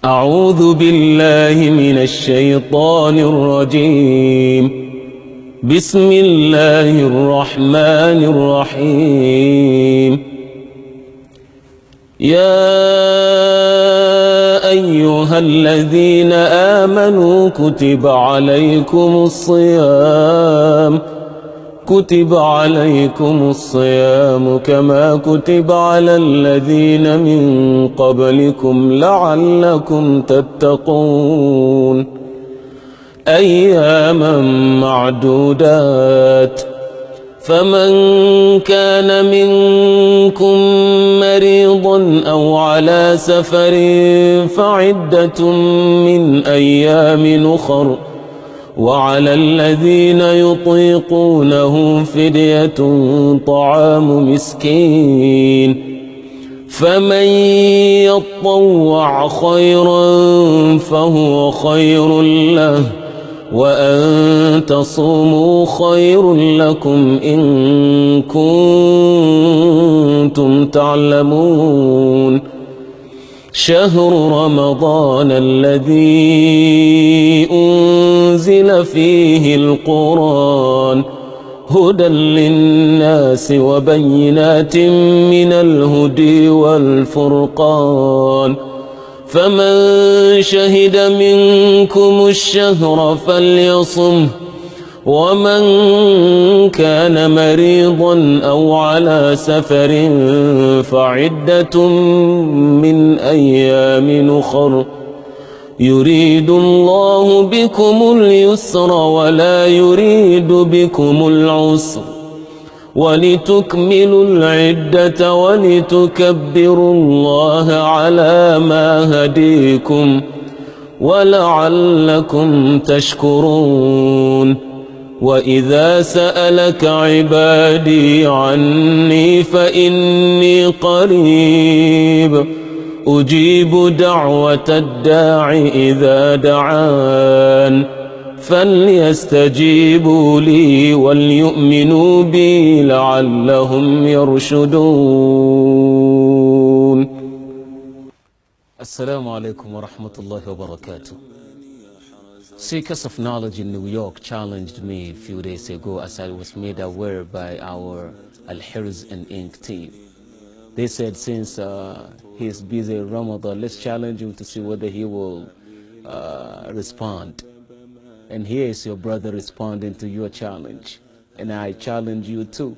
أعوذ بالله من الشيطان الرجيم. بسم الله الرحمن الرحيم. يا أيها الذين آمنوا كتب عليكم الصيام كما كتب على الذين من قبلكم لعلكم تتقون أياما معدودات. فمن كان منكم مريضا أو على سفر فعدة من أيام أخر، وعلى الذين يطيقونه فدية طعام مسكين، فمن يطوع خيرا فهو خير له، وأن تصوموا خير لكم إن كنتم تعلمون. شهر رمضان الذي أنزل فيه القرآن هدى للناس وبينات من الهدى والفرقان، فمن شهد منكم الشهر فليصمه، ومن كان مريضا أو على سفر فعدة من أيام أخر، يريد الله بكم اليسر ولا يريد بكم العسر، ولتكملوا العدة ولتكبروا الله على ما هديكم ولعلكم تشكرون. وإذا سألك عبادي عني فإني قريب أجيب دعوة الداع إذا دعان، فليستجيبوا لي وليؤمنوا بي لعلهم يرشدون. السلام عليكم ورحمة الله وبركاته. Seekers of Knowledge in New York challenged me a few days ago as I was made aware by our Al-Hirz and Ink team. They said since he's busy in Ramadan, let's challenge him to see whether he will respond. And here is your brother responding to your challenge. And I challenge you too.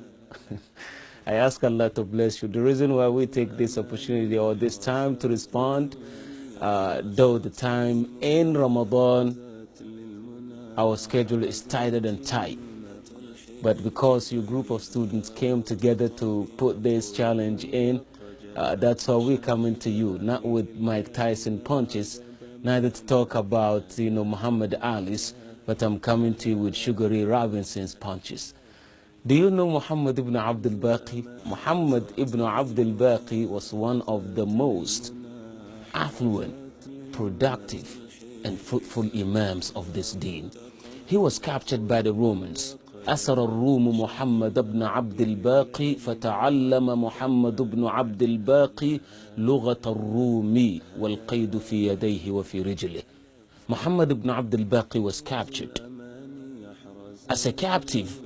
I ask Allah to bless you. The reason why we take this opportunity or this time to respond, though the time in Ramadan, our schedule is tighter than tight. But because your group of students came together to put this challenge in, that's how we're coming to you, not with Mike Tyson punches, neither to talk about, Muhammad Ali's, but I'm coming to you with Sugar Ray Robinson's punches. Do you know Muhammad ibn Abdul Baqi? Muhammad ibn Abdul Baqi was one of the most affluent, productive, and fruitful imams of this deen. He was captured by the Romans. أسر الروم محمد بن عبد الباقي فتعلم محمد بن عبد الباقي لغة الروم والقيد في يديه وفي رجله. Muhammad ibn Abdul Baqi was captured. As a captive,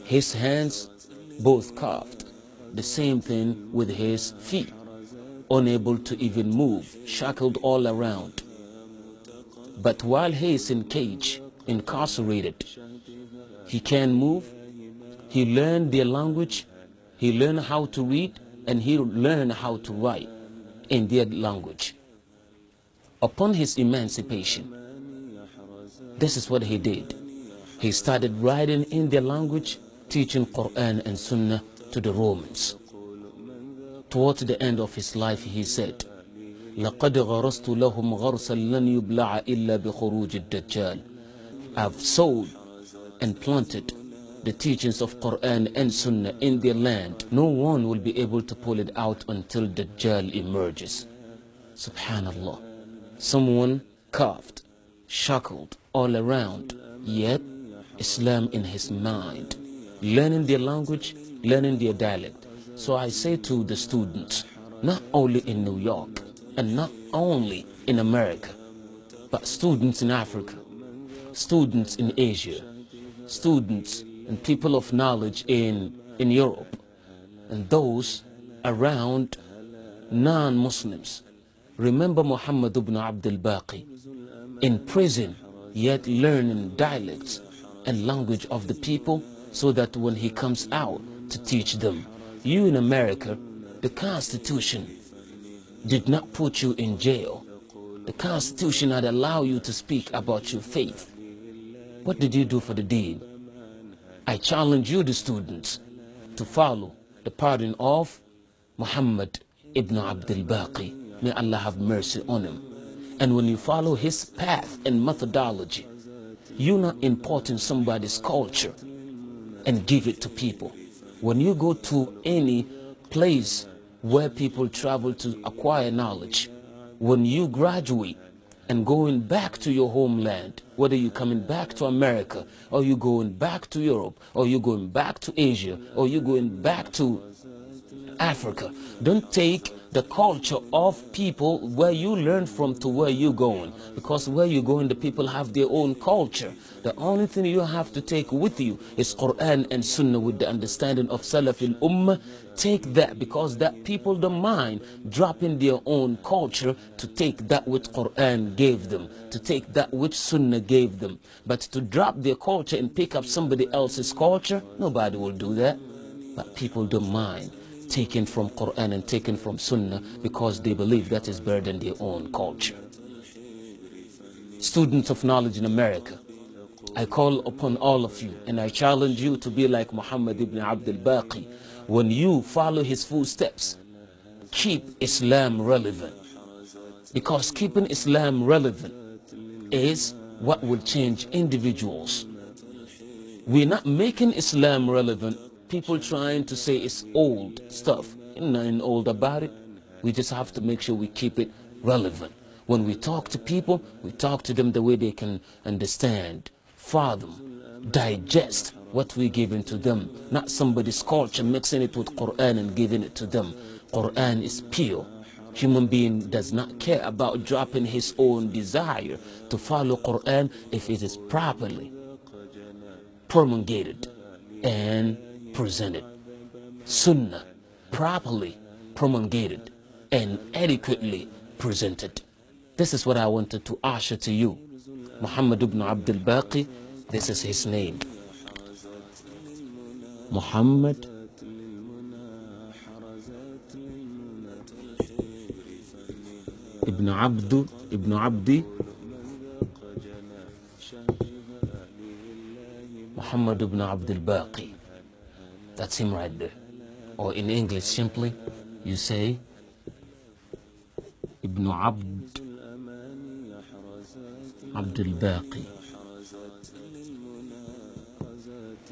his hands both cuffed. The same thing with his feet, unable to even move, shackled all around. But while he is in cage, incarcerated, he can move, he learned their language, he learned how to read, and he learned how to write in their language. Upon his emancipation, this is what he did. He started writing in their language, teaching Quran and Sunnah to the Romans. Towards the end of his life, he said, لَقَدْ غَرَسْتُ لَهُمْ غَرْسًا لَنْ يُبْلَعَ إِلَّا بِخُرُوجِ الدَّجَّالِ. I've sowed and planted the teachings of Quran and Sunnah in their land. No one will be able to pull it out until Dajjal emerges. Subhanallah. Someone cuffed, shackled all around, yet Islam in his mind, learning their language, learning their dialect. So I say to the students, not only in New York and not only in America, but students in Africa, students in Asia, students and people of knowledge in Europe, and those around non-Muslims. Remember Muhammad ibn Abdul Baqi in prison, yet learning dialects and language of the people so that when he comes out to teach them. You in America, the Constitution did not put you in jail. The Constitution had allowed you to speak about your faith. What did you do for the deen? I challenge you, the students, to follow the pattern of Muhammad ibn Abdul Baqi. May Allah have mercy on him. And when you follow his path and methodology, you're not importing somebody's culture and give it to people. When you go to any place where people travel to acquire knowledge, when you graduate and going back to your homeland, whether you're coming back to America, or you're going back to Europe, or you're going back to Asia, or you're going back to Africa, don't take the culture of people where you learn from to where you're going, because where you're going, the people have their own culture. The only thing you have to take with you is Quran and Sunnah with the understanding of Salaf al-Ummah. Take that, because that people don't mind dropping their own culture to take that which Quran gave them, to take that which Sunnah gave them. But to drop their culture and pick up somebody else's culture, nobody will do that. But people don't mind taken from Quran and taken from Sunnah because they believe that is better than their own culture. Students of knowledge in America, I call upon all of you and I challenge you to be like Muhammad ibn Abdul Baqi. When you follow his footsteps, keep Islam relevant, because keeping Islam relevant is what will change individuals. We're not making Islam relevant. People trying to say it's old stuff. Nothing old about it. We just have to make sure we keep it relevant. When we talk to people, we talk to them the way they can understand, fathom, digest what we're giving to them. Not somebody's culture mixing it with Quran and giving it to them. Quran is pure. Human being does not care about dropping his own desire to follow Quran if it is properly promulgated and presented. Sunnah properly promulgated and adequately presented. This is what I wanted to usher to you. Muhammad ibn Abdul Baqi, this is his name. Muhammad ibn Abdi Muhammad ibn Abdul Baqi. That's him right there. Or in English, simply, you say Ibn Abdul Baqi.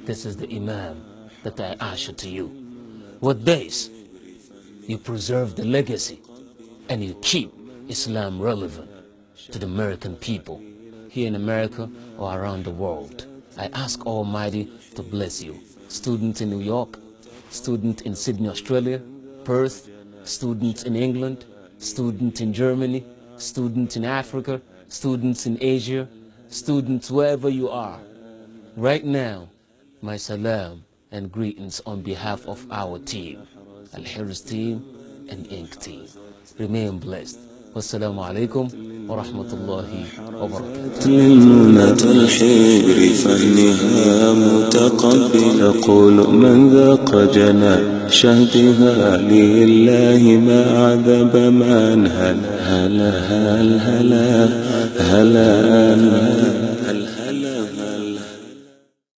This is the Imam that I usher to you. With this, you preserve the legacy and you keep Islam relevant to the American people, here in America or around the world. I ask Almighty to bless you. Students in New York, students in Sydney, Australia, Perth, students in England, students in Germany, students in Africa, students in Asia, students wherever you are. Right now, my salam and greetings on behalf of our team, Al-Hirz team and Ink team. Remain blessed. Wassalamu alaikum wa rahmatullahi wa barakatuh. منة الحبر فنها متقبل يقول من ذاق جنى شهدها لله ما عذب من هلا هلا هلا هلا هلا